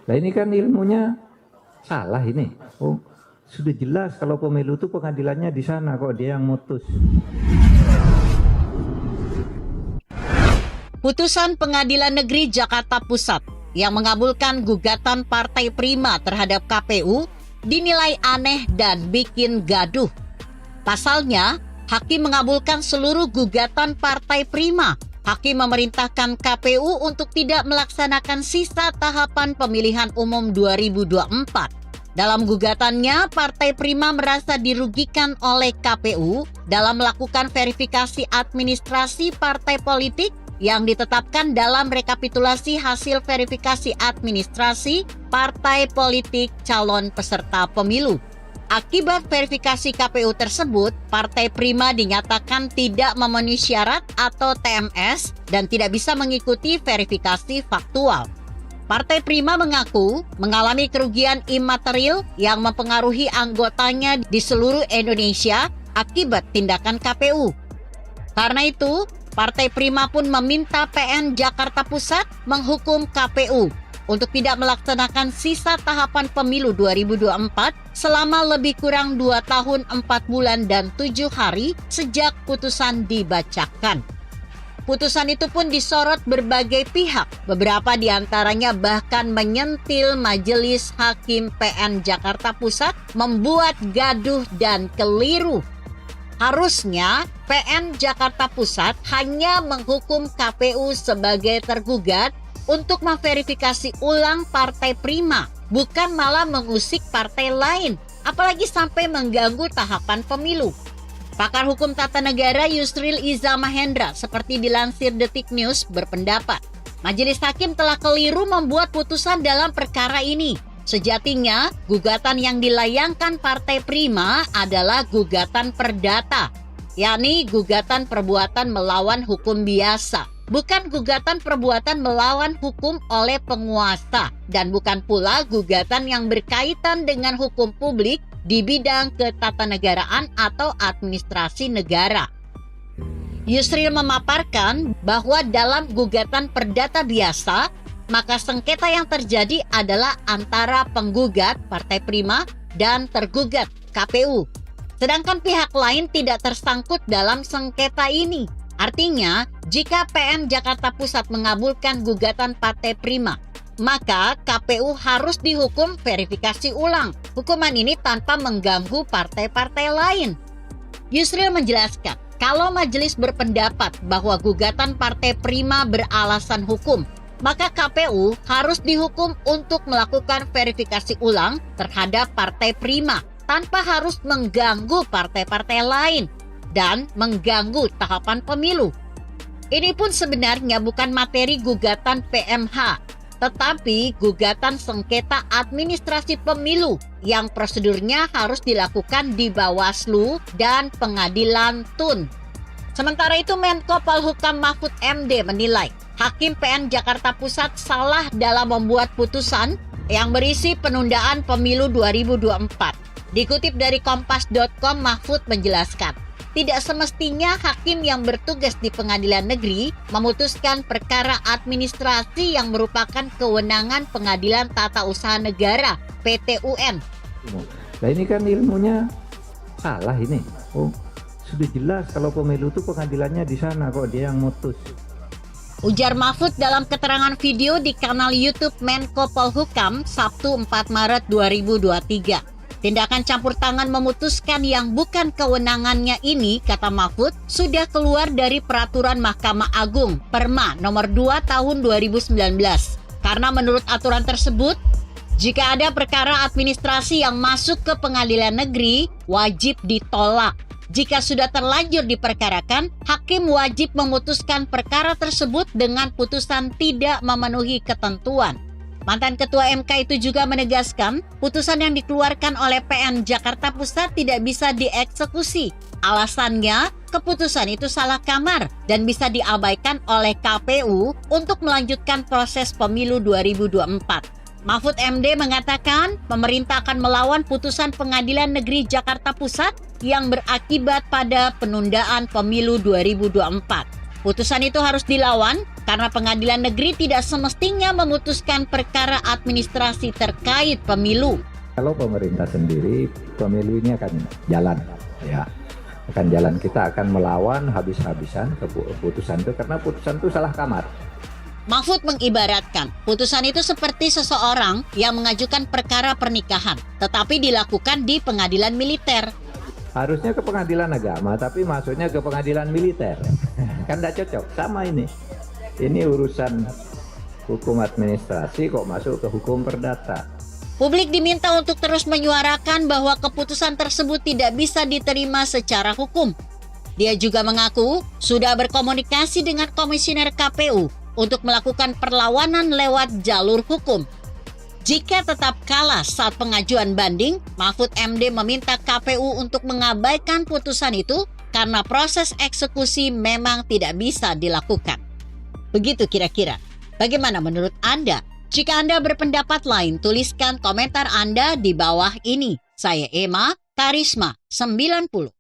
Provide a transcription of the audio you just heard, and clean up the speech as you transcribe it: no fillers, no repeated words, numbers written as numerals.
Nah ini kan ilmunya salah ini. Oh, sudah jelas kalau pemilu itu pengadilannya di sana kok dia yang mutus. Putusan Pengadilan Negeri Jakarta Pusat yang mengabulkan gugatan Partai Prima terhadap KPU dinilai aneh dan bikin gaduh. Pasalnya, hakim mengabulkan seluruh gugatan Partai Prima. Hakim memerintahkan KPU untuk tidak melaksanakan sisa tahapan pemilihan umum 2024. Dalam gugatannya, Partai Prima merasa dirugikan oleh KPU dalam melakukan verifikasi administrasi partai politik yang ditetapkan dalam rekapitulasi hasil verifikasi administrasi partai politik calon peserta pemilu. Akibat verifikasi KPU tersebut, Partai Prima dinyatakan tidak memenuhi syarat atau TMS dan tidak bisa mengikuti verifikasi faktual. Partai Prima mengaku mengalami kerugian imaterial yang mempengaruhi anggotanya di seluruh Indonesia akibat tindakan KPU. Karena itu, Partai Prima pun meminta PN Jakarta Pusat menghukum KPU untuk tidak melaksanakan sisa tahapan pemilu 2024 selama lebih kurang 2 tahun 4 bulan dan 7 hari sejak putusan dibacakan. Putusan itu pun disorot berbagai pihak, beberapa diantaranya bahkan menyentil Majelis Hakim PN Jakarta Pusat membuat gaduh dan keliru. Harusnya PN Jakarta Pusat hanya menghukum KPU sebagai tergugat untuk memverifikasi ulang Partai Prima, bukan malah mengusik partai lain, apalagi sampai mengganggu tahapan pemilu. Pakar hukum tata negara Yusril Iza Mahendra seperti dilansir Detik News berpendapat, Majelis Hakim telah keliru membuat putusan dalam perkara ini. Sejatinya, gugatan yang dilayangkan Partai Prima adalah gugatan perdata, yakni gugatan perbuatan melawan hukum biasa. Bukan gugatan perbuatan melawan hukum oleh penguasa dan bukan pula gugatan yang berkaitan dengan hukum publik di bidang ketatanegaraan atau administrasi negara. Yusril memaparkan bahwa dalam gugatan perdata biasa, maka sengketa yang terjadi adalah antara penggugat Partai Prima dan tergugat KPU. Sedangkan pihak lain tidak tersangkut dalam sengketa ini. Artinya, jika PN Jakarta Pusat mengabulkan gugatan Partai Prima, maka KPU harus dihukum verifikasi ulang. Hukuman ini tanpa mengganggu partai-partai lain. Yusril menjelaskan, kalau majelis berpendapat bahwa gugatan Partai Prima beralasan hukum, maka KPU harus dihukum untuk melakukan verifikasi ulang terhadap Partai Prima tanpa harus mengganggu partai-partai lain dan mengganggu tahapan pemilu. Ini pun sebenarnya bukan materi gugatan PMH, tetapi gugatan sengketa administrasi pemilu yang prosedurnya harus dilakukan di Bawaslu dan Pengadilan TUN. Sementara itu, Menko Polhukam Mahfud MD menilai Hakim PN Jakarta Pusat salah dalam membuat putusan yang berisi penundaan pemilu 2024. Dikutip dari Kompas.com, Mahfud menjelaskan, tidak semestinya hakim yang bertugas di pengadilan negeri memutuskan perkara administrasi yang merupakan kewenangan Pengadilan Tata Usaha Negara (PT-UN). Nah ini kan ilmunya salah ini. Oh, sudah jelas kalau pemilu itu pengadilannya di sana kok dia yang mutus. Ujar Mahfud dalam keterangan video di kanal YouTube Menko Polhukam Sabtu 4 Maret 2023. Tindakan campur tangan memutuskan yang bukan kewenangannya ini, kata Mahfud, sudah keluar dari peraturan Mahkamah Agung Perma nomor 2 tahun 2019. Karena menurut aturan tersebut, jika ada perkara administrasi yang masuk ke pengadilan negeri, wajib ditolak. Jika sudah terlanjur diperkarakan, hakim wajib memutuskan perkara tersebut dengan putusan tidak memenuhi ketentuan. Mantan Ketua MK itu juga menegaskan, putusan yang dikeluarkan oleh PN Jakarta Pusat tidak bisa dieksekusi. Alasannya, keputusan itu salah kamar dan bisa diabaikan oleh KPU untuk melanjutkan proses pemilu 2024. Mahfud MD mengatakan, pemerintah akan melawan putusan Pengadilan Negeri Jakarta Pusat yang berakibat pada penundaan pemilu 2024. Putusan itu harus dilawan karena pengadilan negeri tidak semestinya memutuskan perkara administrasi terkait pemilu. Kalau pemerintah sendiri, pemilu ini akan jalan, ya, akan jalan. Kita akan melawan habis-habisan keputusan itu karena putusan itu salah kamar. Mahfud mengibaratkan putusan itu seperti seseorang yang mengajukan perkara pernikahan, tetapi dilakukan di pengadilan militer. Harusnya ke pengadilan agama, tapi masuknya ke pengadilan militer. Kan tidak cocok, sama ini. Ini urusan hukum administrasi kok masuk ke hukum perdata. Publik diminta untuk terus menyuarakan bahwa keputusan tersebut tidak bisa diterima secara hukum. Dia juga mengaku sudah berkomunikasi dengan komisioner KPU untuk melakukan perlawanan lewat jalur hukum. Jika tetap kalah saat pengajuan banding, Mahfud MD meminta KPU untuk mengabaikan putusan itu karena proses eksekusi memang tidak bisa dilakukan. Begitu kira-kira. Bagaimana menurut Anda? Jika Anda berpendapat lain, tuliskan komentar Anda di bawah ini. Saya Emma, Karisma 90.